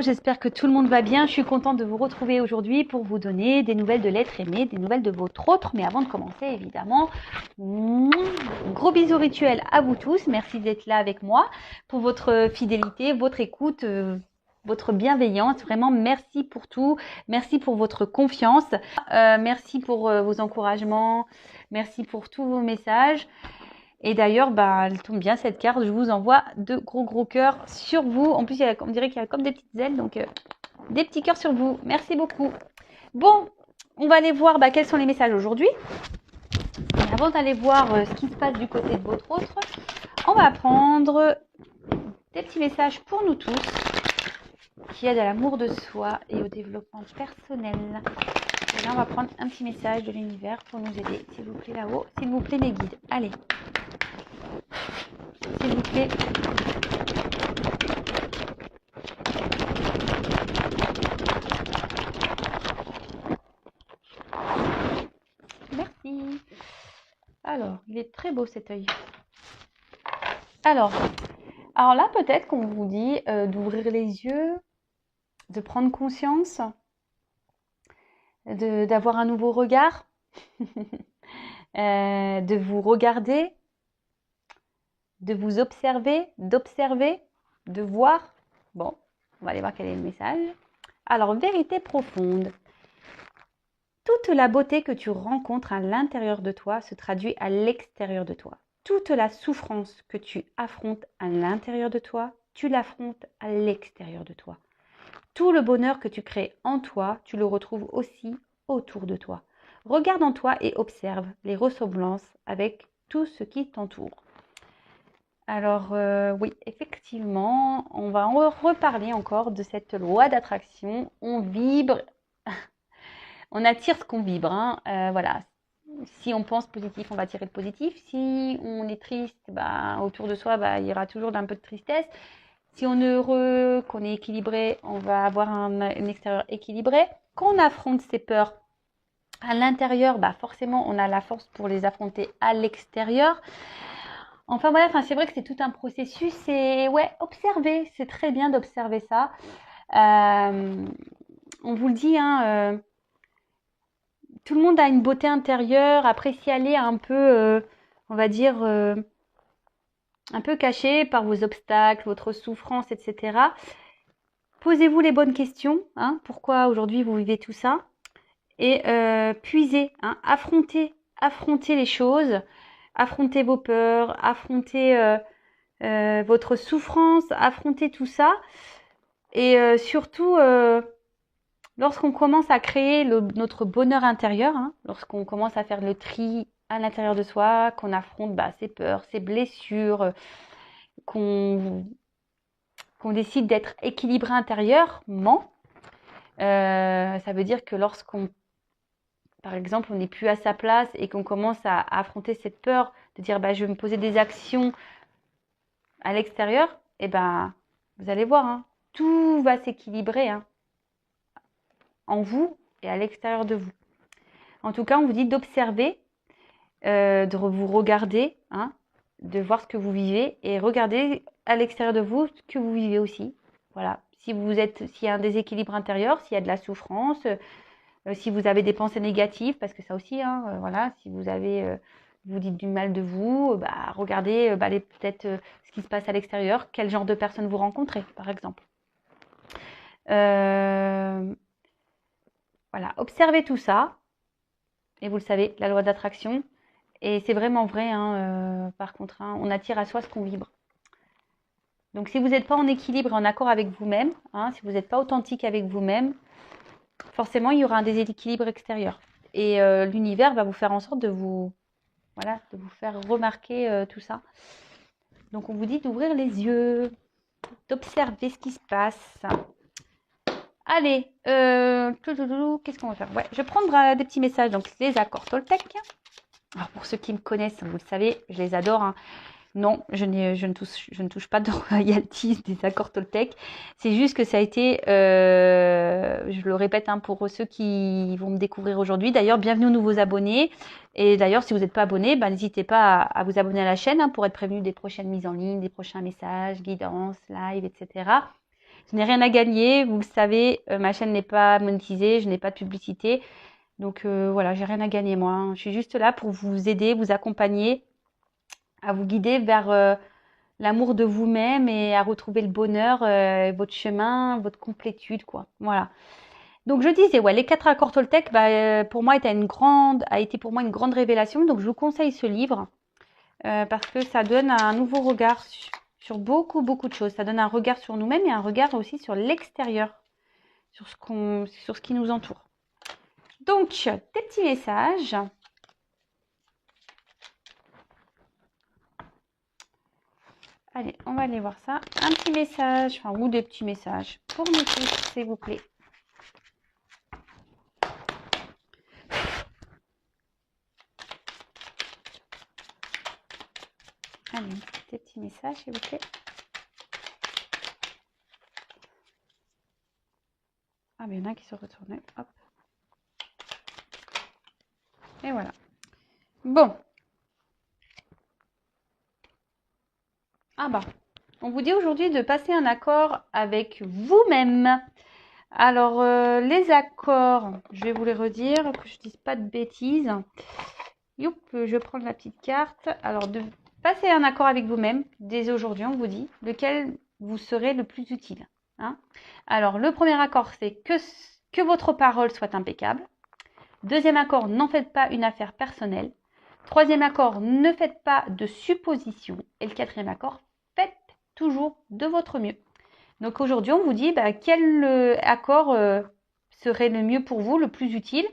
J'espère que tout le monde va bien. Je suis contente de vous retrouver aujourd'hui pour vous donner des nouvelles de l'être aimé, des nouvelles de votre autre. Mais avant de commencer, évidemment, gros bisous rituels à vous tous. Merci d'être là avec moi pour votre fidélité, votre écoute, votre bienveillance. Vraiment, merci pour tout. Merci pour votre confiance. Merci pour vos encouragements. Merci pour tous vos messages. Et d'ailleurs, elle tombe bien cette carte. Je vous envoie de gros cœurs sur vous. En plus, on dirait qu'il y a comme des petites ailes. Donc, des petits cœurs sur vous. Merci beaucoup. Bon, on va aller voir quels sont les messages aujourd'hui. Mais avant d'aller voir ce qui se passe du côté de votre autre, on va prendre des petits messages pour nous tous qui aident à l'amour de soi et au développement personnel. Et là, on va prendre un petit message de l'univers pour nous aider. S'il vous plaît, là-haut. S'il vous plaît, mes guides. Allez. S'il vous plaît. Merci. Alors, il est très beau cet œil. Alors là, peut-être qu'on vous dit d'ouvrir les yeux, de prendre conscience, d'avoir un nouveau regard, de vous regarder, de vous observer, d'observer, de voir. Bon, on va aller voir quel est le message. Alors, vérité profonde. Toute la beauté que tu rencontres à l'intérieur de toi se traduit à l'extérieur de toi. Toute la souffrance que tu affrontes à l'intérieur de toi, tu l'affrontes à l'extérieur de toi. Tout le bonheur que tu crées en toi, tu le retrouves aussi autour de toi. Regarde en toi et observe les ressemblances avec tout ce qui t'entoure. Alors oui, effectivement, on va en reparler encore de cette loi d'attraction. On vibre, on attire ce qu'on vibre. Voilà. Si on pense positif, on va attirer le positif. Si on est triste, autour de soi, il y aura toujours un peu de tristesse. Si on est heureux, qu'on est équilibré, on va avoir un extérieur équilibré. Quand on affronte ses peurs à l'intérieur, forcément, on a la force pour les affronter à l'extérieur. Enfin voilà, c'est vrai que c'est tout un processus. Et ouais, observer, c'est très bien d'observer ça. On vous le dit, tout le monde a une beauté intérieure. Après, si elle est un peu, on va dire, un peu cachée par vos obstacles, votre souffrance, etc. Posez-vous les bonnes questions. Pourquoi aujourd'hui vous vivez tout ça? Et puisez, affrontez les choses. Affrontez vos peurs, affrontez votre souffrance, affrontez tout ça. Et surtout, lorsqu'on commence à créer notre bonheur intérieur, lorsqu'on commence à faire le tri à l'intérieur de soi, qu'on affronte ses peurs, ses blessures, qu'on décide d'être équilibré intérieurement, ça veut dire que lorsqu'on, par exemple, on n'est plus à sa place et qu'on commence à affronter cette peur de dire je vais me poser des actions à l'extérieur, vous allez voir, tout va s'équilibrer en vous et à l'extérieur de vous. En tout cas, on vous dit d'observer, de vous regarder, de voir ce que vous vivez et regarder à l'extérieur de vous ce que vous vivez aussi. Voilà. S'il y a un déséquilibre intérieur, s'il y a de la souffrance, si vous avez des pensées négatives, parce que ça aussi, voilà, si vous avez, vous dites du mal de vous, regardez peut-être ce qui se passe à l'extérieur, quel genre de personnes vous rencontrez, par exemple. Voilà, observez tout ça. Et vous le savez, la loi d'attraction. Et c'est vraiment vrai, par contre, on attire à soi ce qu'on vibre. Donc si vous n'êtes pas en équilibre et en accord avec vous-même, si vous n'êtes pas authentique avec vous-même, forcément, il y aura un déséquilibre extérieur. Et l'univers va vous faire en sorte de vous faire remarquer tout ça. Donc, on vous dit d'ouvrir les yeux, d'observer ce qui se passe. Allez, qu'est-ce qu'on va faire? Ouais, je vais prendre des petits messages, donc les accords Toltec. Alors, pour ceux qui me connaissent, vous le savez, je les adore. Non, je ne touche pas de royalties des accords Toltec. C'est juste que ça a été, je le répète pour ceux qui vont me découvrir aujourd'hui. D'ailleurs, bienvenue aux nouveaux abonnés. Et d'ailleurs, si vous n'êtes pas abonné, n'hésitez pas à vous abonner à la chaîne pour être prévenu des prochaines mises en ligne, des prochains messages, guidances, live, etc. Je n'ai rien à gagner. Vous le savez, ma chaîne n'est pas monétisée, je n'ai pas de publicité. Donc voilà, j'ai rien à gagner moi, hein. Je suis juste là pour vous aider, vous accompagner, à vous guider vers l'amour de vous-même et à retrouver le bonheur, votre chemin, votre complétude, quoi. Voilà. Donc je disais, ouais, les 4 accords Toltec, pour moi, a été pour moi une grande révélation. Donc je vous conseille ce livre parce que ça donne un nouveau regard sur beaucoup, beaucoup de choses. Ça donne un regard sur nous-mêmes et un regard aussi sur l'extérieur, sur ce qui nous entoure. Donc, des petits messages. Allez, on va aller voir ça. Un petit message, enfin, ou des petits messages pour nous tous, s'il vous plaît. Allez, des petits messages, s'il vous plaît. Ah, mais il y en a qui se retournent. Hop. Et voilà. Bon. Ah bah, on vous dit aujourd'hui de passer un accord avec vous-même. Alors, les accords, je vais vous les redire, que je ne dise pas de bêtises. Youp, je prends la petite carte. Alors, de passer un accord avec vous-même, dès aujourd'hui, on vous dit, lequel vous serez le plus utile. Hein. Alors, le premier accord, c'est que votre parole soit impeccable. Deuxième accord, n'en faites pas une affaire personnelle. Troisième accord, ne faites pas de suppositions. Et le quatrième accord, faites toujours de votre mieux. Donc aujourd'hui, on vous dit quel accord serait le mieux pour vous, le plus utile,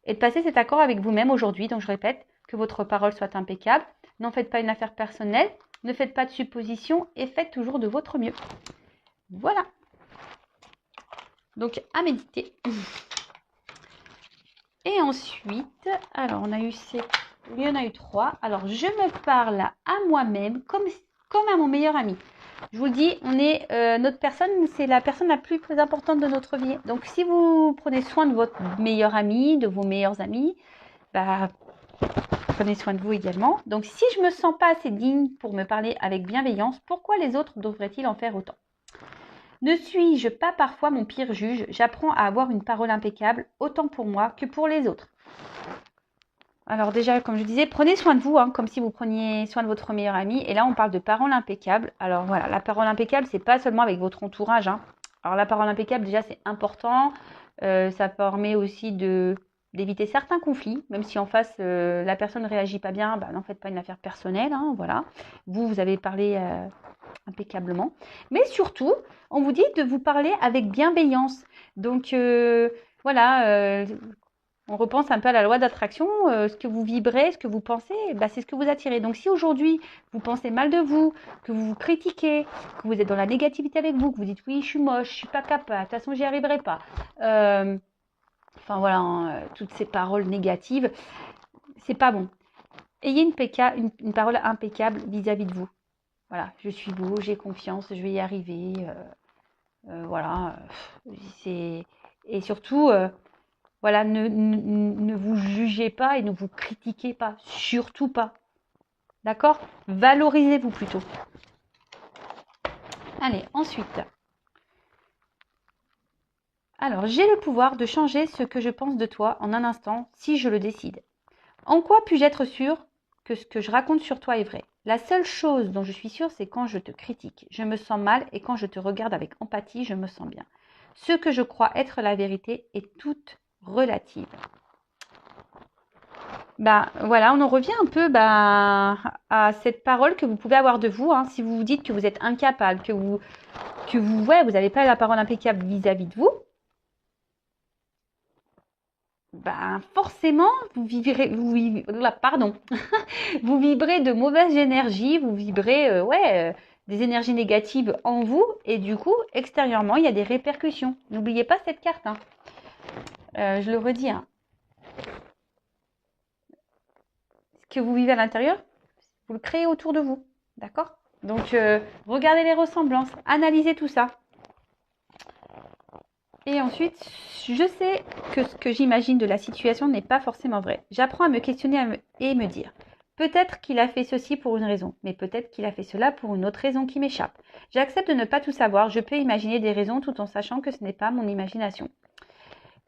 et de passer cet accord avec vous-même aujourd'hui. Donc je répète, que votre parole soit impeccable, n'en faites pas une affaire personnelle, ne faites pas de suppositions et faites toujours de votre mieux. Voilà. Donc à méditer. Et ensuite, alors on a eu il y en a eu 3. Alors je me parle à moi-même comme à mon meilleur ami. Je vous le dis, notre personne, c'est la personne la plus importante de notre vie. Donc si vous prenez soin de votre meilleur ami, de vos meilleurs amis, prenez soin de vous également. Donc si je me sens pas assez digne pour me parler avec bienveillance, pourquoi les autres devraient-ils en faire autant ? Ne suis-je pas parfois mon pire juge ? J'apprends à avoir une parole impeccable, autant pour moi que pour les autres. Alors déjà, comme je disais, prenez soin de vous, hein, comme si vous preniez soin de votre meilleur ami. Et là, on parle de parole impeccable. Alors voilà, la parole impeccable, c'est pas seulement avec votre entourage. Hein. Alors la parole impeccable, déjà, c'est important. Ça permet aussi d'éviter certains conflits, même si en face, la personne ne réagit pas bien, n'en faites pas une affaire personnelle. Hein, voilà. Vous avez parlé impeccablement. Mais surtout, on vous dit de vous parler avec bienveillance. Donc voilà, on repense un peu à la loi d'attraction. Ce que vous vibrez, ce que vous pensez, c'est ce que vous attirez. Donc si aujourd'hui, vous pensez mal de vous, que vous vous critiquez, que vous êtes dans la négativité avec vous, que vous dites oui, je suis moche, je suis pas capable, de toute façon, j'y arriverai pas. Enfin voilà, hein, toutes ces paroles négatives, c'est pas bon. Ayez une parole impeccable vis-à-vis de vous. Voilà, je suis beau, j'ai confiance, je vais y arriver. Voilà. Et surtout, voilà, ne vous jugez pas et ne vous critiquez pas. Surtout pas. D'accord ? Valorisez-vous plutôt. Allez, ensuite. Alors, j'ai le pouvoir de changer ce que je pense de toi en un instant si je le décide. En quoi puis-je être sûre que ce que je raconte sur toi est vrai ? La seule chose dont je suis sûre, c'est quand je te critique. Je me sens mal et quand je te regarde avec empathie, je me sens bien. Ce que je crois être la vérité est toute relative. Voilà, on en revient un peu à cette parole que vous pouvez avoir de vous. Hein, si vous vous dites que vous êtes incapable, que vous n'avez pas la parole impeccable vis-à-vis de vous, forcément, vous vibrez de mauvaise énergie, vous vibrez des énergies négatives en vous et du coup, extérieurement, il y a des répercussions. N'oubliez pas cette carte. Hein. Je le redis. Hein. Ce que vous vivez à l'intérieur, vous le créez autour de vous. D'accord ? Donc, regardez les ressemblances, analysez tout ça. Et ensuite, je sais que ce que j'imagine de la situation n'est pas forcément vrai. J'apprends à me questionner et me dire, Peut-être qu'il a fait ceci pour une raison, mais peut-être qu'il a fait cela pour une autre raison qui m'échappe. J'accepte de ne pas tout savoir. Je peux imaginer des raisons tout en sachant que ce n'est pas mon imagination.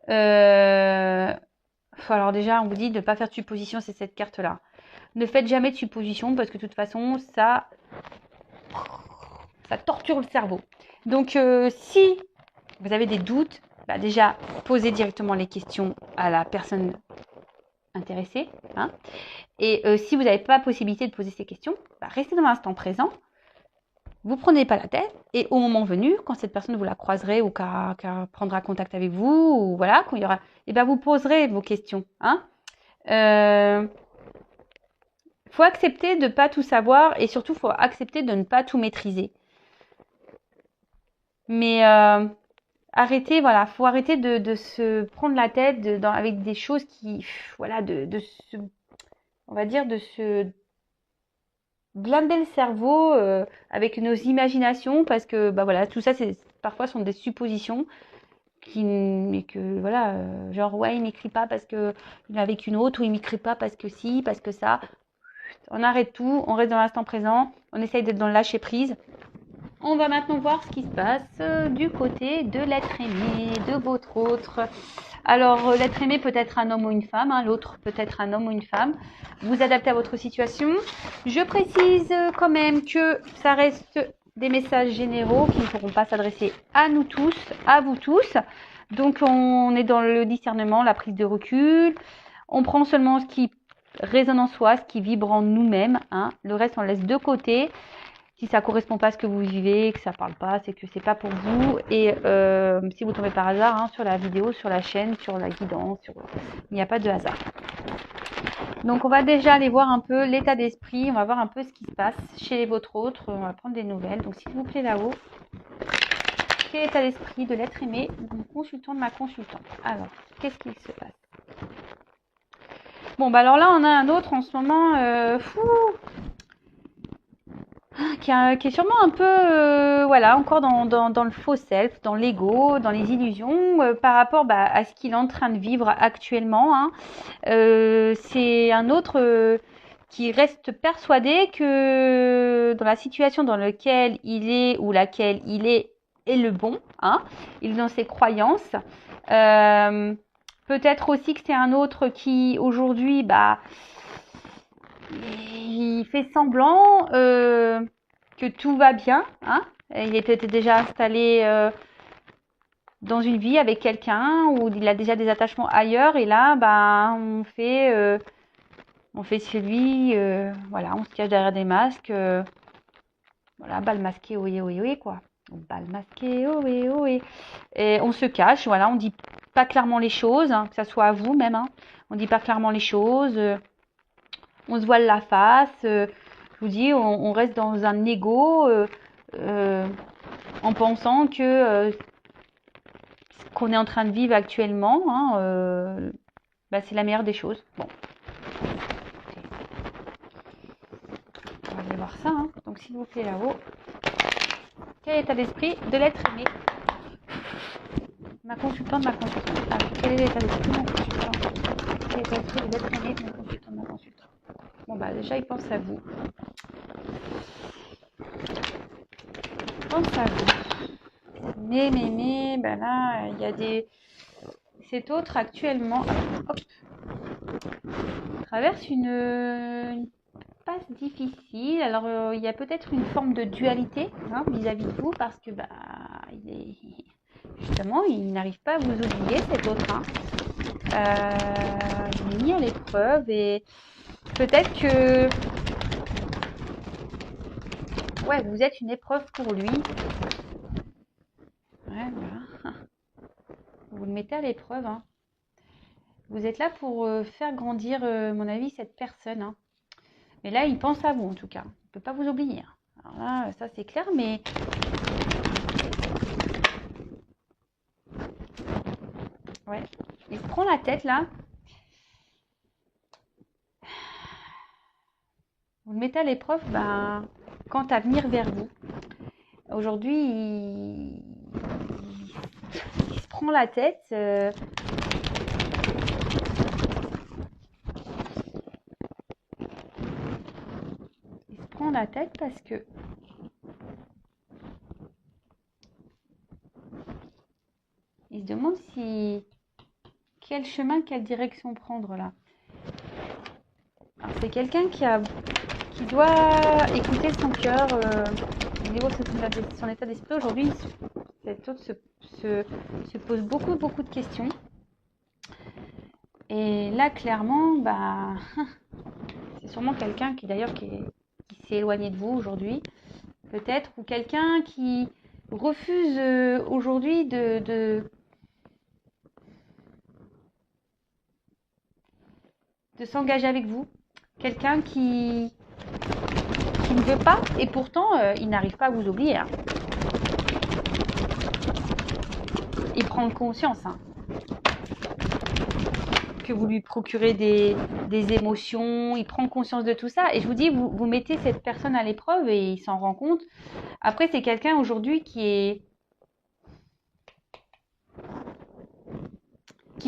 Alors déjà, on vous dit de ne pas faire de supposition, c'est cette carte-là. Ne faites jamais de supposition parce que de toute façon, ça torture le cerveau. Donc, si vous avez des doutes, déjà, posez directement les questions à la personne intéressée. Hein. Et si vous n'avez pas la possibilité de poser ces questions, restez dans l'instant présent. Vous ne prenez pas la tête. Et au moment venu, quand cette personne vous la croiserez ou qu'elle prendra contact avec vous, ou voilà, quand il y aura, vous poserez vos questions. Hein. Faut accepter de ne pas tout savoir et surtout, faut accepter de ne pas tout maîtriser. Mais arrêtez, voilà, faut arrêter de se prendre la tête avec des choses qui, voilà, on va dire, de se blinder le cerveau avec nos imaginations parce que, voilà, tout ça, parfois sont des suppositions mais que, voilà, genre, ouais, il m'écrit pas parce que il est avec une autre ou il m'écrit pas parce que si, parce que ça. On arrête tout, on reste dans l'instant présent, on essaye d'être dans le lâcher prise. On va maintenant voir ce qui se passe du côté de l'être aimé, de votre autre. Alors, l'être aimé peut être un homme ou une femme, hein, l'autre peut être un homme ou une femme. Vous adaptez à votre situation. Je précise quand même que ça reste des messages généraux qui ne pourront pas s'adresser à nous tous, à vous tous. Donc, on est dans le discernement, la prise de recul. On prend seulement ce qui résonne en soi, ce qui vibre en nous-mêmes. Hein. Le reste, on laisse de côté. Si ça ne correspond pas à ce que vous vivez, que ça ne parle pas, c'est que c'est pas pour vous. Et si vous tombez par hasard sur la vidéo, sur la chaîne, sur la guidance, il n'y a pas de hasard. Donc on va déjà aller voir un peu l'état d'esprit, on va voir un peu ce qui se passe chez votre autre, on va prendre des nouvelles. Donc s'il vous plaît là-haut, quel est l'état d'esprit de l'être aimé, de mon consultant, de ma consultante. Alors, qu'est-ce qu'il se passe? Bon, alors là on a un autre en ce moment, qui est sûrement un peu, voilà, encore dans le faux self, dans l'ego, dans les illusions, par rapport à ce qu'il est en train de vivre actuellement. Hein. C'est un autre qui reste persuadé que dans la situation dans laquelle il est ou laquelle il est le bon. Hein. Il est dans ses croyances. Peut-être aussi que c'est un autre qui aujourd'hui, il fait semblant que tout va bien. Hein. Il est peut-être déjà installé dans une vie avec quelqu'un où il a déjà des attachements ailleurs. Et là, on fait celui, voilà, on se cache derrière des masques. Voilà, bal masqué, oui, oui, oui, quoi. Bal masqué, oui, oui. Et on se cache, voilà, on dit pas clairement les choses, hein, que ça soit à vous même. Hein. On dit pas clairement les choses. On se voile la face, je vous dis, on reste dans un ego en pensant que ce qu'on est en train de vivre actuellement, hein, c'est la meilleure des choses. Bon. On va aller voir ça. Hein. Donc s'il vous plaît là-haut, quel est l'état d'esprit de l'être aimé? Ma consultante, ma consultante. Alors, quel est l'état d'esprit de mon consultant? Quel est l'état d'esprit de l'être aimé de mon consultant, ma consultante? Bon, déjà, il pense à vous. Il pense à vous. Mais, là, il y a des... Cet autre, actuellement, traverse une passe difficile. Alors, il y a peut-être une forme de dualité vis-à-vis de vous parce que, justement, il n'arrive pas à vous oublier, cet autre. Hein. Il est mis à l'épreuve et peut-être que vous êtes une épreuve pour lui. Ouais, voilà. Vous le mettez à l'épreuve. Hein. Vous êtes là pour faire grandir, mon avis, cette personne. Hein. Mais là, il pense à vous, en tout cas. Il ne peut pas vous oublier. Alors là, ça, c'est clair, mais... Ouais. Il se prend la tête, là. Vous le mettez à l'épreuve, quant à venir vers vous. Aujourd'hui, il se prend la tête. la tête parce que il se demande si quel chemin, quelle direction prendre là. Alors c'est quelqu'un qui doit écouter son cœur au niveau de son état d'esprit. Aujourd'hui, cet autre se pose beaucoup de questions. Et là, clairement, bah, c'est sûrement quelqu'un qui d'ailleurs qui s'est éloigné de vous aujourd'hui, peut-être, ou quelqu'un qui refuse aujourd'hui de s'engager avec vous. Quelqu'un qui ne veut pas, et pourtant, il n'arrive pas à vous oublier. Hein. Il prend conscience que vous lui procurez des émotions, il prend conscience de tout ça. Et je vous dis, vous mettez cette personne à l'épreuve et il s'en rend compte. Après, c'est quelqu'un aujourd'hui qui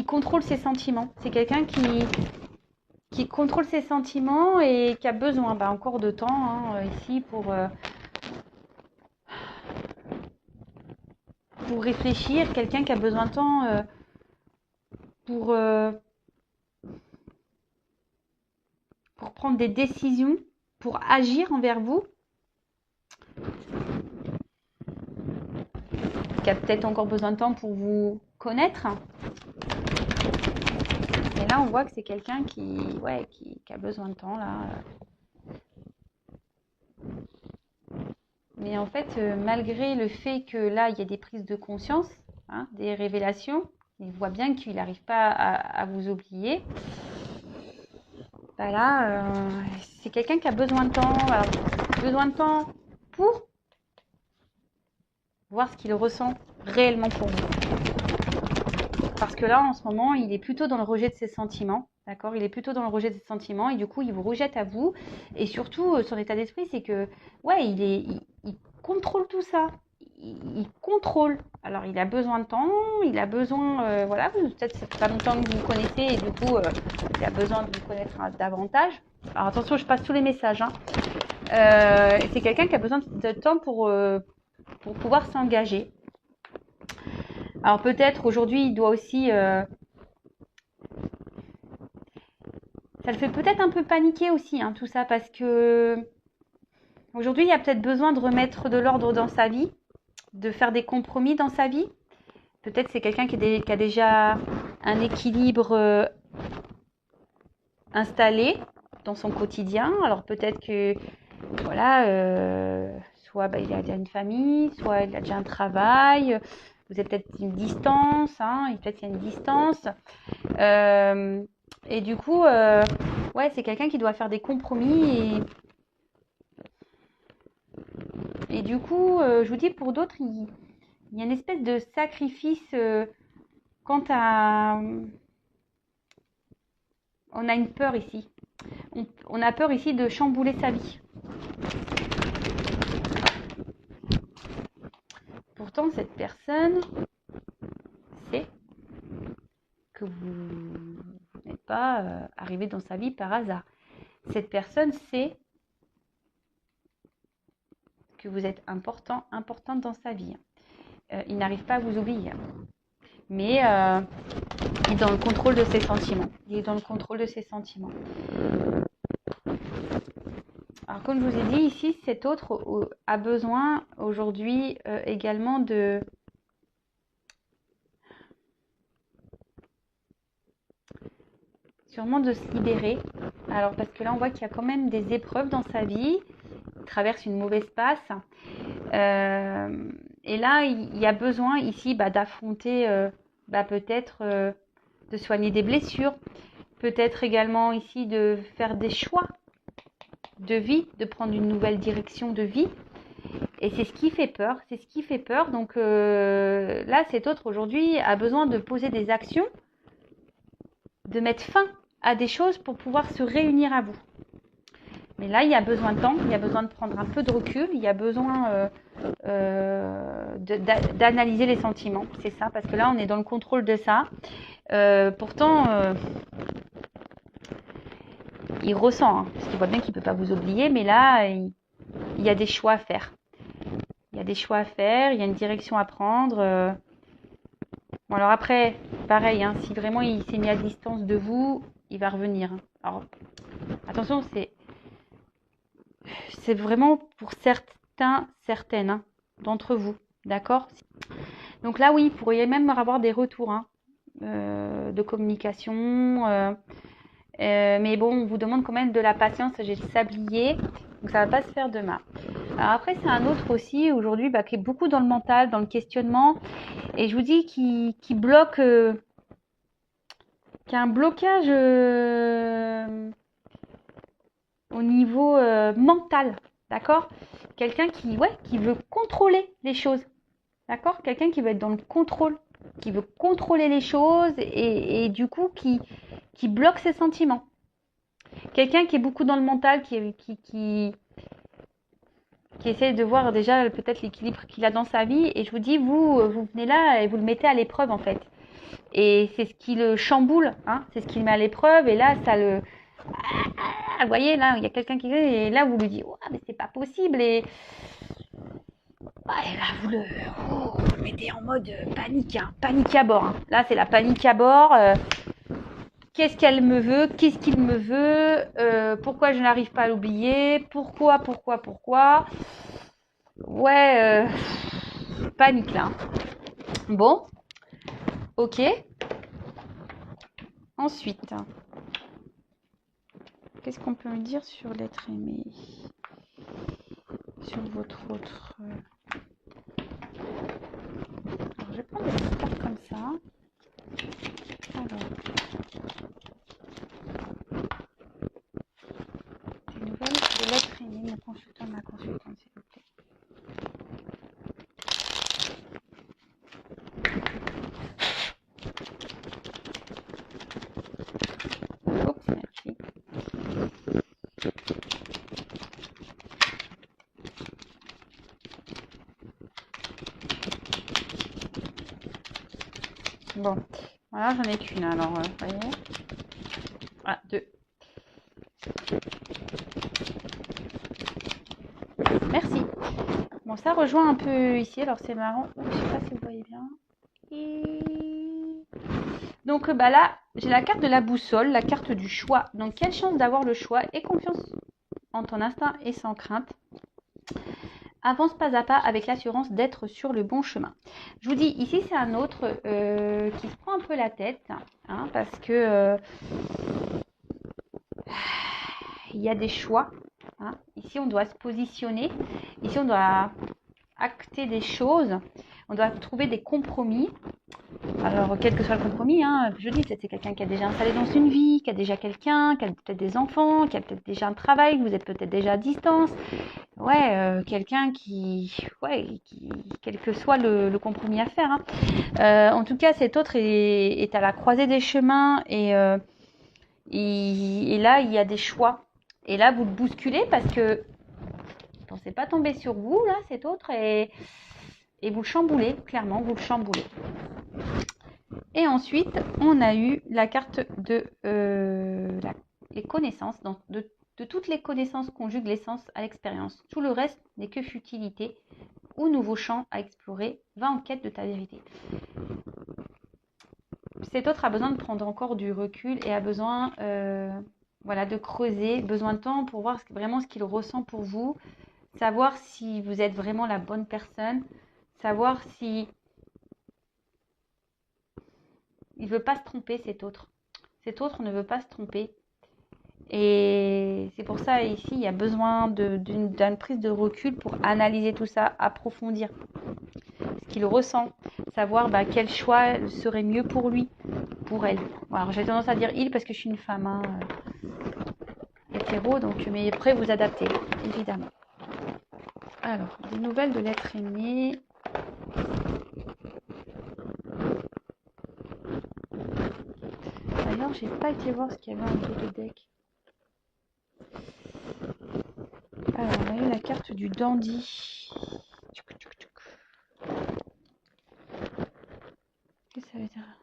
contrôle ses sentiments. C'est quelqu'un qui contrôle ses sentiments et qui a besoin encore de temps ici pour réfléchir. Quelqu'un qui a besoin de temps pour prendre des décisions, pour agir envers vous. Qui a peut-être encore besoin de temps pour vous connaître. Et là, on voit que c'est quelqu'un qui a besoin de temps, là. Mais en fait, malgré le fait que là, il y a des prises de conscience, des révélations, il voit bien qu'il n'arrive pas à vous oublier. Voilà, c'est quelqu'un qui a besoin de temps. Alors, besoin de temps pour voir ce qu'il ressent réellement pour vous. Parce que là, en ce moment, il est plutôt dans le rejet de ses sentiments. D'accord ? Il est plutôt dans le rejet de ses sentiments et du coup, il vous rejette à vous. Et surtout, son état d'esprit, c'est que, il contrôle tout ça. Il contrôle. Alors, il a besoin de temps, il a besoin, peut-être c'est pas longtemps que vous vous connaissez et du coup, il a besoin de vous connaître davantage. Alors, attention, je passe tous les messages. C'est quelqu'un qui a besoin de temps pour pouvoir s'engager. Alors, peut-être aujourd'hui, il doit aussi... ça le fait peut-être un peu paniquer aussi, tout ça, parce que aujourd'hui, il y a peut-être besoin de remettre de l'ordre dans sa vie, de faire des compromis dans sa vie. Peut-être c'est quelqu'un qui a déjà un équilibre installé dans son quotidien. Alors peut-être que, soit il a déjà une famille, soit il a déjà un travail. Vous avez peut-être une distance, peut-être qu'il y a une distance. Et du coup, c'est quelqu'un qui doit faire des compromis. Et du coup, je vous dis, pour d'autres, il y a une espèce de sacrifice quant à... On a une peur ici. On a peur ici de chambouler sa vie. Pourtant, cette personne sait que vous n'êtes pas arrivé dans sa vie par hasard. Cette personne sait que vous êtes importante dans sa vie. Il n'arrive pas à vous oublier. Mais il est dans le contrôle de ses sentiments. Alors, comme je vous ai dit, ici, cet autre a besoin aujourd'hui également de... sûrement de se libérer. Alors, parce que là, on voit qu'il y a quand même des épreuves dans sa vie. Il traverse une mauvaise passe. Et là, il y a besoin ici d'affronter, peut-être de soigner des blessures. Peut-être également ici de faire des choix de vie, de prendre une nouvelle direction de vie. Et c'est ce qui fait peur. Donc là, cet autre aujourd'hui a besoin de poser des actions, de mettre fin à des choses pour pouvoir se réunir à vous. Mais là, il y a besoin de temps, il y a besoin de prendre un peu de recul, il y a besoin d'analyser les sentiments. C'est ça, parce que là, on est dans le contrôle de ça. Pourtant, il ressent, parce qu'il voit bien qu'il ne peut pas vous oublier, mais là, il y a des choix à faire. Il y a des choix à faire, il y a une direction à prendre. Bon, alors après, pareil, hein, si vraiment il s'est mis à distance de vous, il va revenir. Alors, attention, c'est vraiment pour certaines hein, d'entre vous. D'accord? Donc là, oui, vous pourriez même avoir des retours hein, de communication. Mais bon, on vous demande quand même de la patience. J'ai le sablier, donc ça va pas se faire demain. Alors après, c'est un autre aussi, aujourd'hui, qui est beaucoup dans le mental, dans le questionnement. Et je vous dis qui bloque, qui a un blocage au niveau mental. D'accord? Quelqu'un qui veut contrôler les choses. D'accord? Quelqu'un qui veut être dans le contrôle, qui veut contrôler les choses et du coup qui bloque ses sentiments. Quelqu'un qui est beaucoup dans le mental, qui essaie de voir déjà peut-être l'équilibre qu'il a dans sa vie. Et je vous dis, vous venez là et vous le mettez à l'épreuve en fait. Et c'est ce qui le chamboule, hein, c'est ce qui le met à l'épreuve. Et là, ça le... vous voyez, là, il y a quelqu'un qui... Et là, vous lui dites, oh, mais c'est pas possible. Et là, vous le mettez en mode panique, hein, panique à bord. Hein. Là, c'est la panique à bord. Qu'est-ce qu'elle me veut? Qu'est-ce qu'il me veut? Pourquoi je n'arrive pas à l'oublier? Pourquoi? Ouais, panique là. Bon, ok. Ensuite, qu'est-ce qu'on peut me dire sur l'être aimé? Sur votre autre... Alors, je vais prendre des cartes comme ça. Alors... Des nouvelles de l'être aimé, mon consultant, ma consultante, s'il vous plaît. Oups, merci. Bon, voilà, j'en ai qu'une alors, vous voyez. Ah, deux. Merci. Bon, ça rejoint un peu ici, alors c'est marrant. Je sais pas si vous voyez bien. Donc là, j'ai la carte de la boussole, la carte du choix. Donc, quelle chance d'avoir le choix et confiance en ton instinct et sans crainte. Avance pas à pas avec l'assurance d'être sur le bon chemin. Je vous dis, ici, c'est un autre qui se prend un peu la tête, hein, parce que il y a des choix. Hein. Ici, on doit se positionner. Ici, on doit acter des choses. On doit trouver des compromis. Alors, quel que soit le compromis, hein, je dis, c'est quelqu'un qui a déjà installé dans une vie, qui a déjà quelqu'un, qui a peut-être des enfants, qui a peut-être déjà un travail, vous êtes peut-être déjà à distance. Ouais, quelqu'un quel que soit le compromis à faire. Hein. En tout cas, cet autre est à la croisée des chemins et là, il y a des choix. Et là, vous le bousculez parce que ne pensez pas tomber sur vous, là, cet autre, et vous le chamboulez, clairement, vous le chamboulez. Et ensuite, on a eu la carte de les connaissances, de toutes les connaissances conjuguent l'essence à l'expérience. Tout le reste n'est que futilité ou nouveau champ à explorer. Va en quête de ta vérité. Cet autre a besoin de prendre encore du recul et a besoin de creuser, besoin de temps pour voir vraiment ce qu'il ressent pour vous, savoir si vous êtes vraiment la bonne personne, savoir si il ne veut pas se tromper, cet autre. Cet autre ne veut pas se tromper. Et c'est pour ça, ici, il y a besoin d'une prise de recul pour analyser tout ça, approfondir ce qu'il ressent, savoir quel choix serait mieux pour lui, pour elle. Alors, j'ai tendance à dire il parce que je suis une femme hein, hétéro, donc, mais après, vous adaptez, évidemment. Alors, des nouvelles de l'être aimé. D'ailleurs, j'ai pas été voir ce qu'il y avait en dos de deck. Alors, on a eu la carte du dandy. Qu'est-ce que ça veut dire?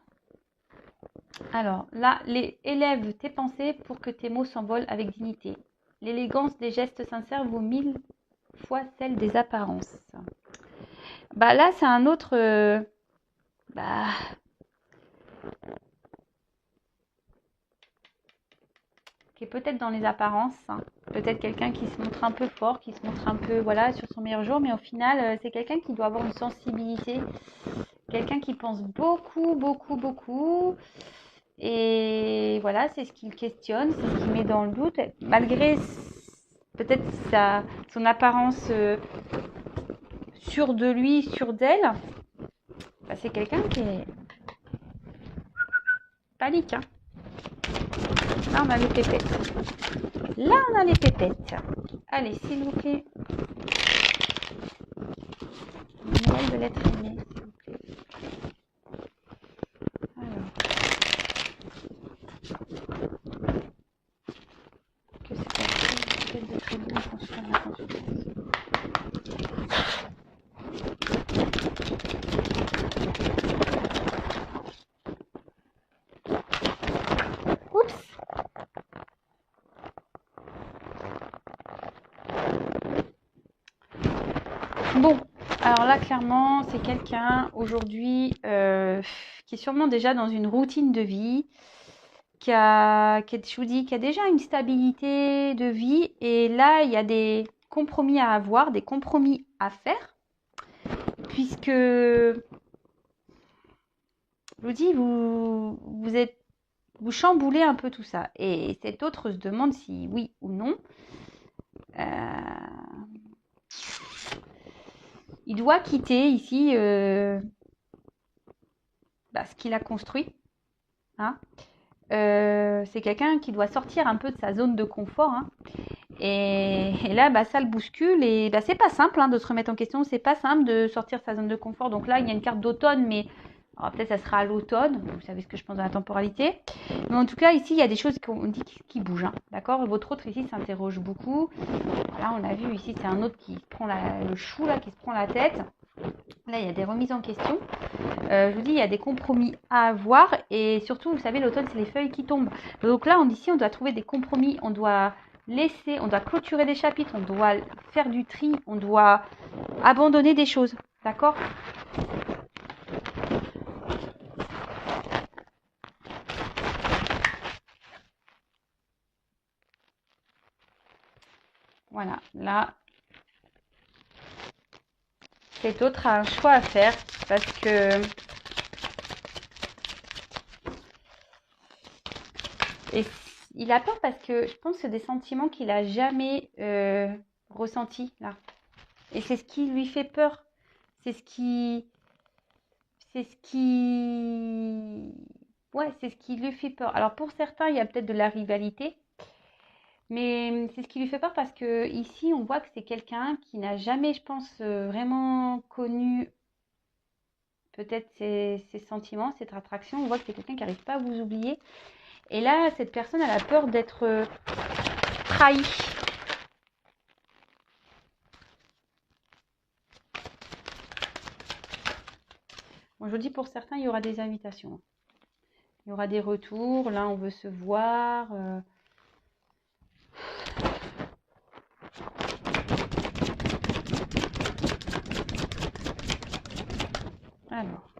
Alors, là, élève tes pensées pour que tes mots s'envolent avec dignité. L'élégance des gestes sincères vaut 1000 fois celle des apparences. Bah là, c'est un autre... qui est peut-être dans les apparences, hein. Peut-être quelqu'un qui se montre un peu fort, qui se montre un peu, voilà, sur son meilleur jour, mais au final, c'est quelqu'un qui doit avoir une sensibilité, quelqu'un qui pense beaucoup, beaucoup, beaucoup, et voilà, c'est ce qu'il questionne, c'est ce qu'il met dans le doute, malgré peut-être son apparence sûre de lui, sûre d'elle, bah, c'est quelqu'un qui est panique, hein. Là, on a les pépettes. Là, on a les pépettes. Allez, s'il vous plaît. Noël de l'être aimé, s'il vous plaît. Alors. Que c'est peut-être de très bon qu'on se fasse la consultation. Oups. Bon, alors là, clairement, c'est quelqu'un aujourd'hui qui est sûrement déjà dans une routine de vie, qui a déjà une stabilité de vie. Et là, il y a des compromis à avoir, des compromis à faire, puisque, je vous dis, vous chamboulez un peu tout ça. Et cet autre se demande si oui ou non. Il doit quitter ici ce qu'il a construit. Hein. C'est quelqu'un qui doit sortir un peu de sa zone de confort. Hein. Et là, ça le bouscule. Et c'est pas simple de se remettre en question. C'est pas simple de sortir de sa zone de confort. Donc là, il y a une carte d'automne, mais alors, peut-être ça sera à l'automne. Vous savez ce que je pense de la temporalité. Mais en tout cas, ici, il y a des choses qu'on dit qui bougent. Hein. D'accord. Votre autre ici s'interroge beaucoup. Là, on a vu ici, c'est un autre qui se prend le chou, là, qui se prend la tête. Là, il y a des remises en question. Je vous dis, il y a des compromis à avoir. Et surtout, vous savez, l'automne, c'est les feuilles qui tombent. Donc là, ici, on doit trouver des compromis. On doit clôturer des chapitres. On doit faire du tri. On doit abandonner des choses. D'accord ? Voilà. Là, cet autre a un choix à faire parce que... Et il a peur parce que je pense que c'est des sentiments qu'il n'a jamais ressentis là. Et c'est ce qui lui fait peur. C'est ce qui lui fait peur. Alors pour certains, il y a peut-être de la rivalité. Mais c'est ce qui lui fait peur parce que ici, on voit que c'est quelqu'un qui n'a jamais, je pense, vraiment connu peut-être ses sentiments, cette attraction. On voit que c'est quelqu'un qui n'arrive pas à vous oublier. Et là, cette personne, elle a peur d'être trahie. Bon, je vous dis, pour certains, il y aura des invitations. Il y aura des retours. Là, on veut se voir. Alors.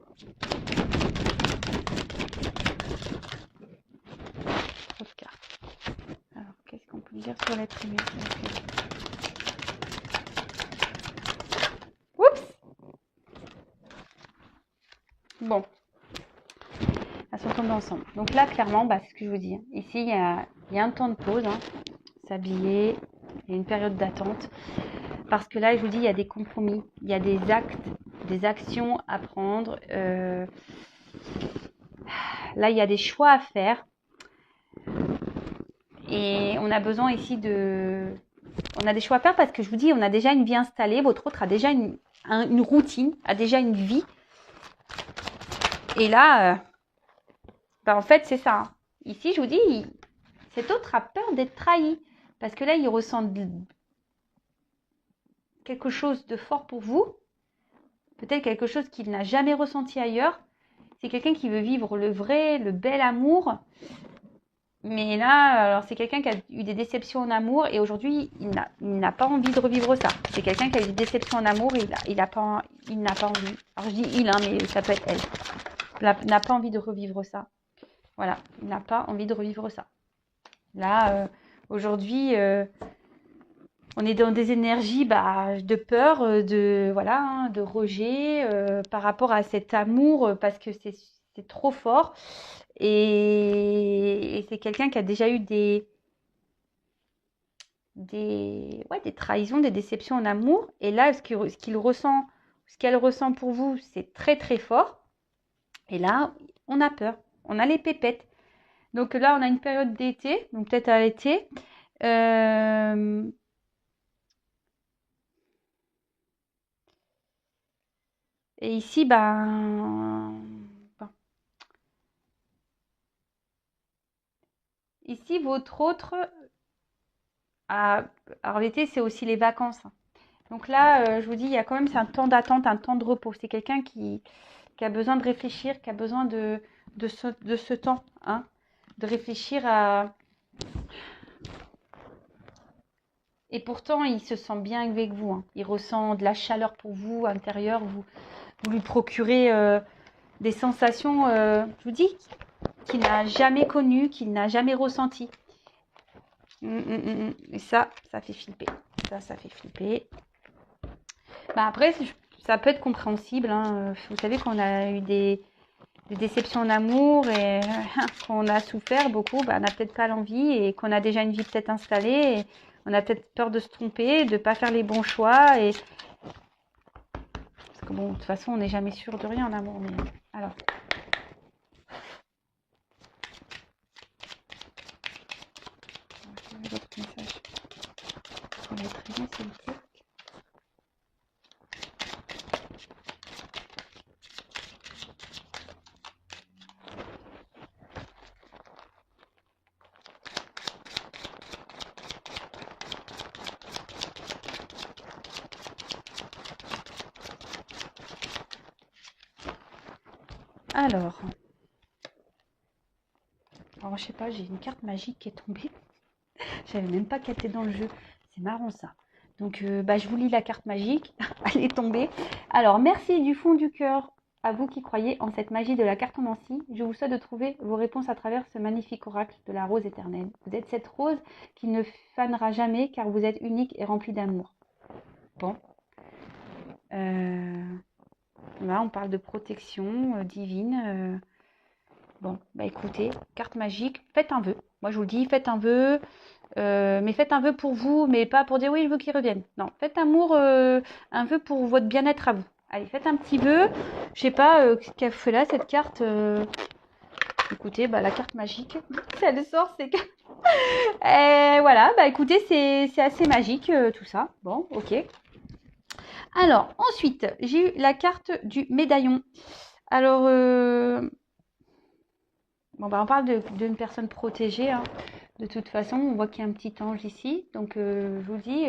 Trop de cartes. Alors, qu'est-ce qu'on peut dire sur l'être aimé ? Oups ! Bon. Elles sont tombées ensemble. Donc là, clairement, c'est ce que je vous dis. Ici, il y a un temps de pause. Hein. S'habiller. Il y a une période d'attente. Parce que là, je vous dis, il y a des compromis. Il y a des actes, des actions à prendre. Là, il y a des choix à faire. Et on a besoin ici on a des choix à faire parce que je vous dis, on a déjà une vie installée. Votre autre a déjà une routine, a déjà une vie. Et là, en fait, c'est ça. Hein. Ici, je vous dis, cet autre a peur d'être trahi. Parce que là, il ressent quelque chose de fort pour vous. Peut-être quelque chose qu'il n'a jamais ressenti ailleurs. C'est quelqu'un qui veut vivre le vrai, le bel amour. Mais là, alors c'est quelqu'un qui a eu des déceptions en amour et aujourd'hui, il n'a pas envie de revivre ça. C'est quelqu'un qui a eu des déceptions en amour et il n'a pas envie. Alors je dis il, hein, mais ça peut être elle. N'a pas envie de revivre ça. Voilà, il n'a pas envie de revivre ça. Là, aujourd'hui, on est dans des énergies de peur, voilà, hein, de rejet par rapport à cet amour parce que c'est trop fort. Et c'est quelqu'un qui a déjà eu des trahisons, des déceptions en amour. Et là, ce qu'il ressent, ce qu'elle ressent pour vous, c'est très très fort. Et là, on a peur, on a les pépettes. Donc là, on a une période d'été, donc peut-être à l'été. Euh, et ici, ici, votre autre, ah, alors l'été, c'est aussi les vacances. Donc là, je vous dis, il y a quand même c'est un temps d'attente, un temps de repos. C'est quelqu'un qui a besoin de réfléchir, qui a besoin de ce temps, hein, de réfléchir à. Et pourtant, il se sent bien avec vous, hein. Il ressent de la chaleur pour vous, intérieure. Vous lui procurez des sensations, je vous dis, qu'il n'a jamais connues, qu'il n'a jamais ressenties. Et ça fait flipper. Ça fait flipper. Après, ça peut être compréhensible, hein. Vous savez qu'on a eu des déceptions en amour et qu'on a souffert beaucoup, on n'a peut-être pas l'envie et qu'on a déjà une vie peut-être installée et on a peut-être peur de se tromper, de ne pas faire les bons choix. Parce que bon, de toute façon, on n'est jamais sûr de rien en amour. Mais alors. Votre message. On va être bien, s'il vous plaît. Alors, je sais pas, j'ai une carte magique qui est tombée. Je savais même pas qu'elle était dans le jeu. C'est marrant ça. Donc, je vous lis la carte magique. Elle est tombée. Alors, merci du fond du cœur à vous qui croyez en cette magie de la cartomancie. Je vous souhaite de trouver vos réponses à travers ce magnifique oracle de la rose éternelle. Vous êtes cette rose qui ne fanera jamais car vous êtes unique et remplie d'amour. Bon. Là, on parle de protection divine. Bon, écoutez, carte magique, faites un vœu. Moi, je vous le dis, faites un vœu. Mais faites un vœu pour vous, mais pas pour dire oui, je veux qu'il revienne. Non, faites un vœu pour votre bien-être à vous. Allez, faites un petit vœu. Je sais pas ce qu'elle fait là, cette carte. Écoutez, la carte magique, si elle sort, c'est que. Et voilà, écoutez, c'est assez magique tout ça. Bon, ok. Alors, ensuite, j'ai eu la carte du médaillon. Alors, on parle d'une personne protégée, hein. De toute façon, on voit qu'il y a un petit ange ici. Donc, je vous dis,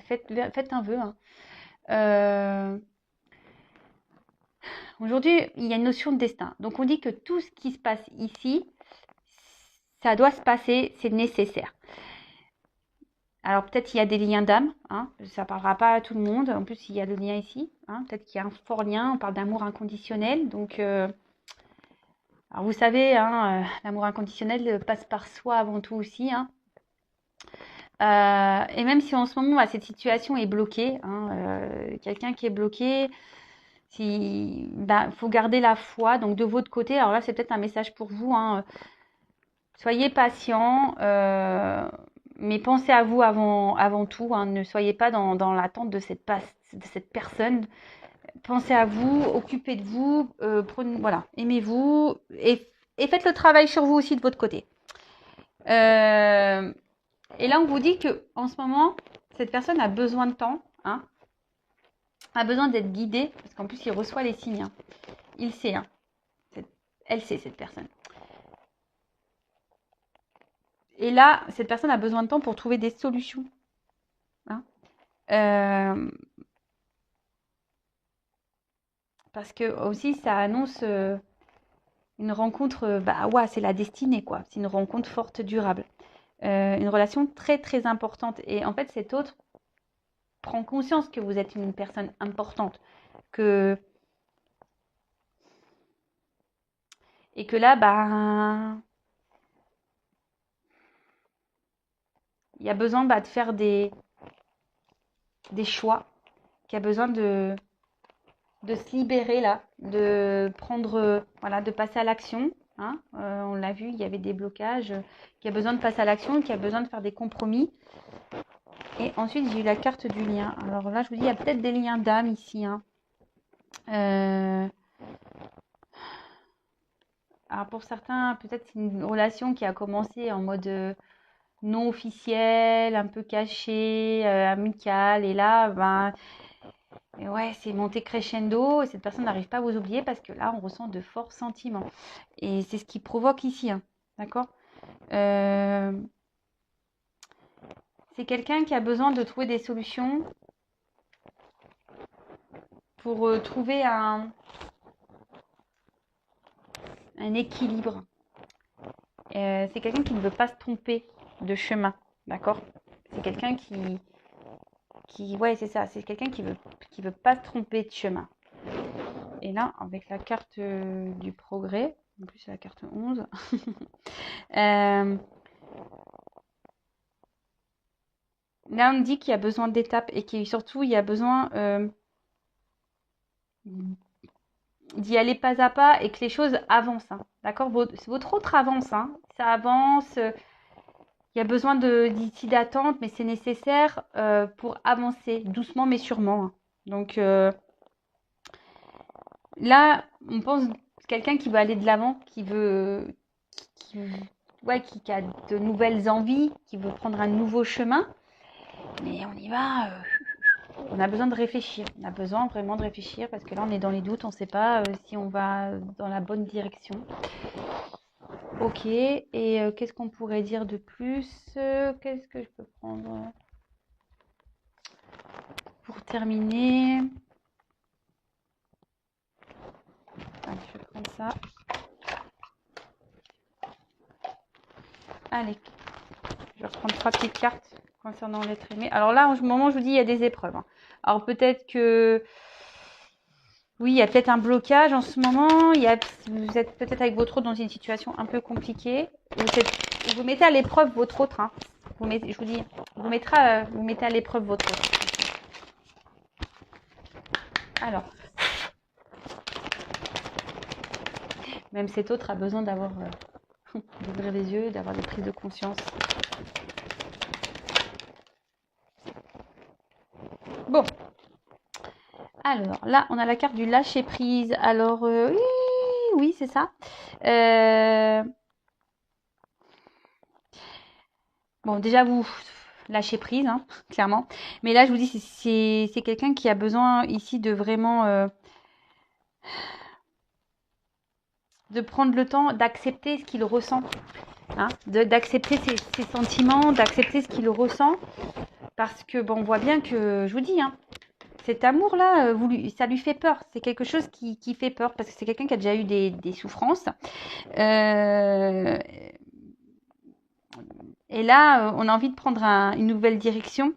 faites un vœu, hein. Aujourd'hui, il y a une notion de destin. Donc, on dit que tout ce qui se passe ici, ça doit se passer, c'est nécessaire. Alors, peut-être qu'il y a des liens d'âme, hein. Ça ne parlera pas à tout le monde. En plus, il y a le lien ici, hein. Peut-être qu'il y a un fort lien. On parle d'amour inconditionnel. Donc, alors vous savez, hein, l'amour inconditionnel passe par soi avant tout aussi, hein. Et même si en ce moment, cette situation est bloquée, hein, quelqu'un qui est bloqué, faut garder la foi. Donc de votre côté, alors là, c'est peut-être un message pour vous, hein, soyez patient, mais pensez à vous avant tout, hein. Ne soyez pas dans l'attente de cette personne. Pensez à vous, occupez de vous, voilà, aimez-vous et faites le travail sur vous aussi de votre côté. Et là, on vous dit que en ce moment, cette personne a besoin de temps, hein, a besoin d'être guidée, parce qu'en plus, il reçoit les signes, hein. Il sait, hein. Elle sait, cette personne. Et là, cette personne a besoin de temps pour trouver des solutions, hein. Parce que aussi, ça annonce Une rencontre, bah ouais, c'est la destinée, quoi. C'est une rencontre forte, durable. Une relation très, très importante. Et en fait, cet autre prend conscience que vous êtes une personne importante. Que... Et que là, bah, il y a besoin de faire des choix. Qu'il y a besoin de se libérer là, de prendre, voilà, de passer à l'action. Hein. On l'a vu, il y avait des blocages, qui a besoin de passer à l'action, qui a besoin de faire des compromis. Et ensuite, j'ai eu la carte du lien. Alors là, je vous dis, il y a peut-être des liens d'âme ici. Hein. Alors pour certains, peut-être c'est une relation qui a commencé en mode non officiel, un peu caché, amical. Et là, ben, ouais, c'est monté crescendo et cette personne n'arrive pas à vous oublier parce que là, on ressent de forts sentiments. Et c'est ce qui provoque ici, hein, d'accord. C'est quelqu'un qui a besoin de trouver des solutions pour trouver un équilibre. C'est quelqu'un qui ne veut pas se tromper de chemin, d'accord. C'est quelqu'un ouais, c'est ça, c'est quelqu'un qui veut pas se tromper de chemin. Et là, avec la carte du progrès, en plus c'est la carte 11, là on dit qu'il y a besoin d'étapes et qu'il surtout il y a besoin d'y aller pas à pas et que les choses avancent. Hein, d'accord, votre autre avance, hein, ça avance. Il y a besoin d'ici d'attente, mais c'est nécessaire pour avancer doucement mais sûrement. Hein. Donc là, on pense quelqu'un qui veut aller de l'avant, ouais, qui a de nouvelles envies, qui veut prendre un nouveau chemin. Mais on y va. On a besoin de réfléchir. On a besoin vraiment de réfléchir parce que là, on est dans les doutes. On ne sait pas si on va dans la bonne direction. Ok. Et qu'est-ce qu'on pourrait dire de plus? Qu'est-ce que je peux prendre pour terminer? Allez, je vais prendre ça. Allez, je vais reprendre 3 petites cartes concernant l'être aimé. Alors là, en ce moment, je vous dis, il y a des épreuves. Hein. Alors peut-être que... Oui, il y a peut-être un blocage en ce moment. Vous êtes peut-être avec votre autre dans une situation un peu compliquée. Vous mettez à l'épreuve votre autre. Hein. Je vous dis, vous mettez à l'épreuve votre autre. Alors, même cet autre a besoin d'avoir d'ouvrir les yeux, d'avoir des prises de conscience. Bon. Alors, là, on a la carte du lâcher-prise. Alors, oui, c'est ça. Bon, déjà, vous lâchez prise, hein, clairement. Mais là, je vous dis, c'est quelqu'un qui a besoin ici de vraiment... de prendre le temps d'accepter ce qu'il ressent. Hein, d'accepter ses sentiments, d'accepter ce qu'il ressent. Parce que, bon, on voit bien que, je vous dis, hein, cet amour-là, ça lui fait peur. C'est quelque chose qui fait peur parce que c'est quelqu'un qui a déjà eu des souffrances. Et là, on a envie de prendre une nouvelle direction.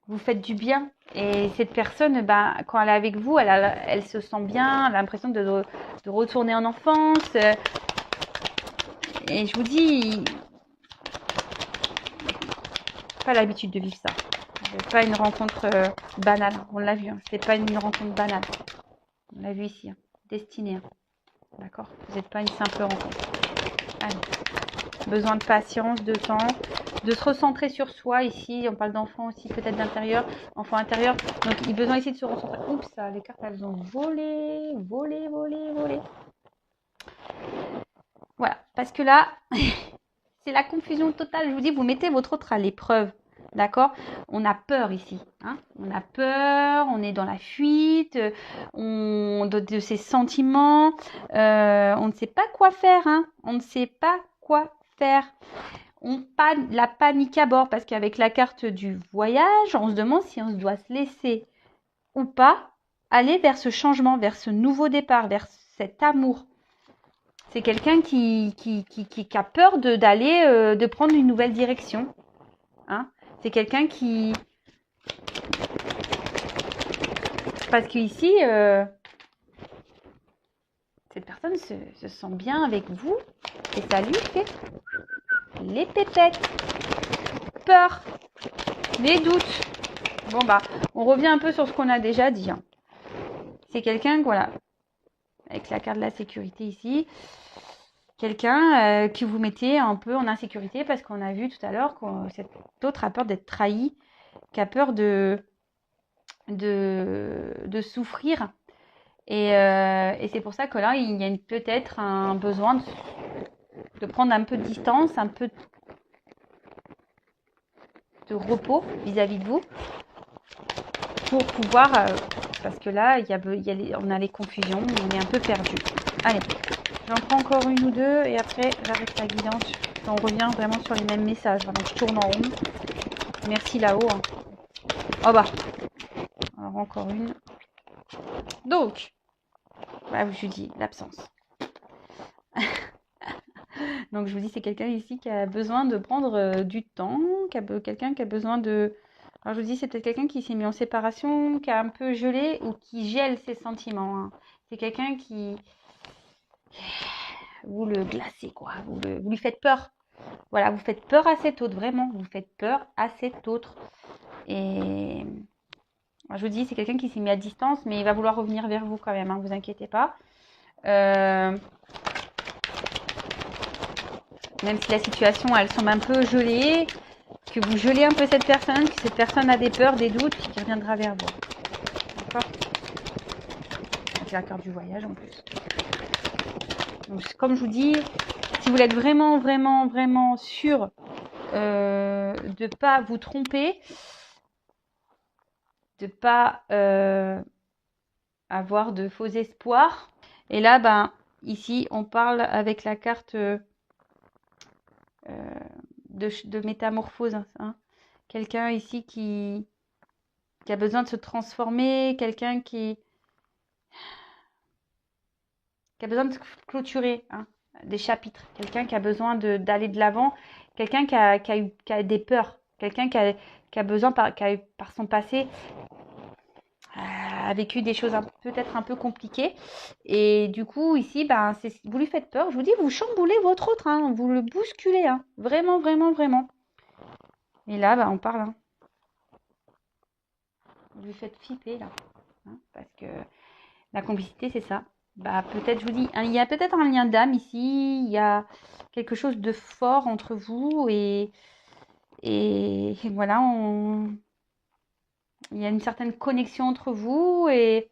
Vous faites du bien. Et cette personne, ben, quand elle est avec vous, elle se sent bien, elle a l'impression de retourner en enfance. Et je vous dis, pas l'habitude de vivre ça. C'est pas une rencontre banale. On l'a vu, hein. C'est pas une rencontre banale. On l'a vu ici, hein. Destinée. Hein. D'accord. Vous n'êtes pas une simple rencontre. Allez. Besoin de patience, de temps, de se recentrer sur soi. Ici, on parle d'enfant aussi, peut-être d'intérieur, enfant intérieur. Donc, il a besoin ici de se recentrer. Oups, les cartes, elles ont volé. Voilà, parce que là, c'est la confusion totale. Je vous dis, vous mettez votre autre à l'épreuve. D'accord. On a peur ici. Hein, on a peur, on est dans la fuite, de ses sentiments. On ne sait pas quoi faire. Hein, on ne sait pas quoi faire. La panique à bord parce qu'avec la carte du voyage, on se demande si on doit se laisser ou pas aller vers ce changement, vers ce nouveau départ, vers cet amour. C'est quelqu'un qui a peur d'aller, de prendre une nouvelle direction. Hein. C'est quelqu'un qui... Parce qu'ici, cette personne se sent bien avec vous et ça lui fait les pépettes, peur, les doutes. Bon bah, on revient un peu sur ce qu'on a déjà dit. Hein. C'est quelqu'un, voilà, avec la carte de la sécurité ici, quelqu'un que vous mettez un peu en insécurité parce qu'on a vu tout à l'heure que cet autre a peur d'être trahi, qui a peur de souffrir. Et c'est pour ça que là, il y a peut-être un besoin de prendre un peu de distance, un peu de repos vis-à-vis de vous pour pouvoir... parce que là, on a les confusions, on est un peu perdu. Allez, j'en prends encore une ou deux et après, j'arrête la guidance. On revient vraiment sur les mêmes messages. Donc, je tourne en rond. Merci là-haut. Hein. Oh bah. Alors, encore une. Donc, voilà, je vous dis l'absence. Donc, je vous dis, c'est quelqu'un ici qui a besoin de prendre du temps, quelqu'un qui a besoin de... Alors, je vous dis, c'est peut-être quelqu'un qui s'est mis en séparation, qui a un peu gelé ou qui gèle ses sentiments. Hein. C'est quelqu'un qui... Vous le glacez, quoi. Vous lui faites peur. Voilà, vous faites peur à cet autre, vraiment. Vous faites peur à cet autre. Et... Alors, je vous dis, c'est quelqu'un qui s'est mis à distance, mais il va vouloir revenir vers vous quand même, hein, vous inquiétez pas. Même si la situation, elle semble un peu gelée, que vous gelez un peu cette personne, que cette personne a des peurs, des doutes, qui reviendra vers vous. D'accord ? Avec la carte du voyage en plus. Donc, comme je vous dis, si vous êtes vraiment, vraiment, vraiment sûr de ne pas vous tromper, de ne pas avoir de faux espoirs. Et là, ben, ici, on parle avec la carte de métamorphose. Hein. Quelqu'un ici qui a besoin de se transformer, quelqu'un qui a besoin de clôturer des chapitres, quelqu'un qui a besoin d'aller de l'avant, quelqu'un qui a des peurs, quelqu'un qui a besoin, qui a par son passé, a vécu des choses peut-être un peu compliquées. Et du coup, ici, ben, vous lui faites peur. Je vous dis, vous chamboulez votre autre, hein, vous le bousculez. Hein, vraiment, vraiment, vraiment. Et là, ben, on parle. Hein. Vous lui faites flipper, là. Hein, parce que la complicité, c'est ça. Bah, peut-être, je vous dis, il y a peut-être un lien d'âme ici. Il y a quelque chose de fort entre vous. Et voilà, il y a une certaine connexion entre vous. Et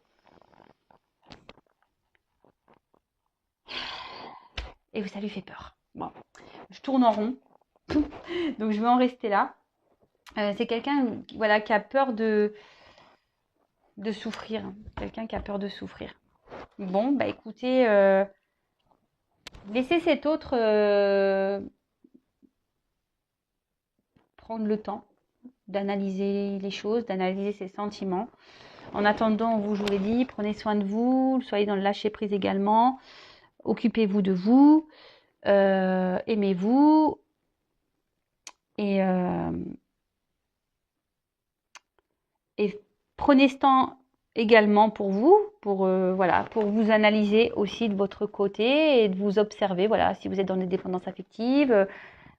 ça lui fait peur. Bon, je tourne en rond. Donc, je vais en rester là. C'est quelqu'un voilà, qui a peur de souffrir. Quelqu'un qui a peur de souffrir. Bon, bah écoutez, laissez cet autre prendre le temps d'analyser les choses, d'analyser ses sentiments. En attendant, je vous l'ai dit, prenez soin de vous, soyez dans le lâcher-prise également. Occupez-vous de vous, aimez-vous. Et prenez ce temps également pour vous, pour vous analyser aussi de votre côté et de vous observer. Voilà, si vous êtes dans des dépendances affectives,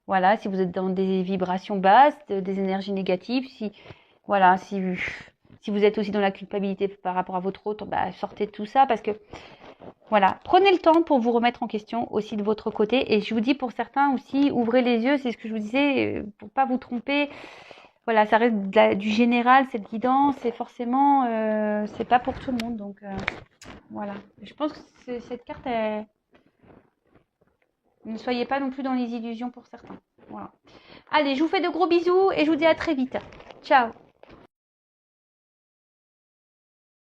voilà, si vous êtes dans des vibrations basses, des énergies négatives, si vous êtes aussi dans la culpabilité par rapport à votre autre, bah, sortez de tout ça parce que voilà, prenez le temps pour vous remettre en question aussi de votre côté. Et je vous dis pour certains aussi, ouvrez les yeux, c'est ce que je vous disais, pour pas vous tromper. Voilà, ça reste du général, cette guidance, et forcément, c'est pas pour tout le monde. Donc, voilà. Je pense que cette carte, ne soyez pas non plus dans les illusions pour certains. Voilà. Allez, je vous fais de gros bisous et je vous dis à très vite. Ciao.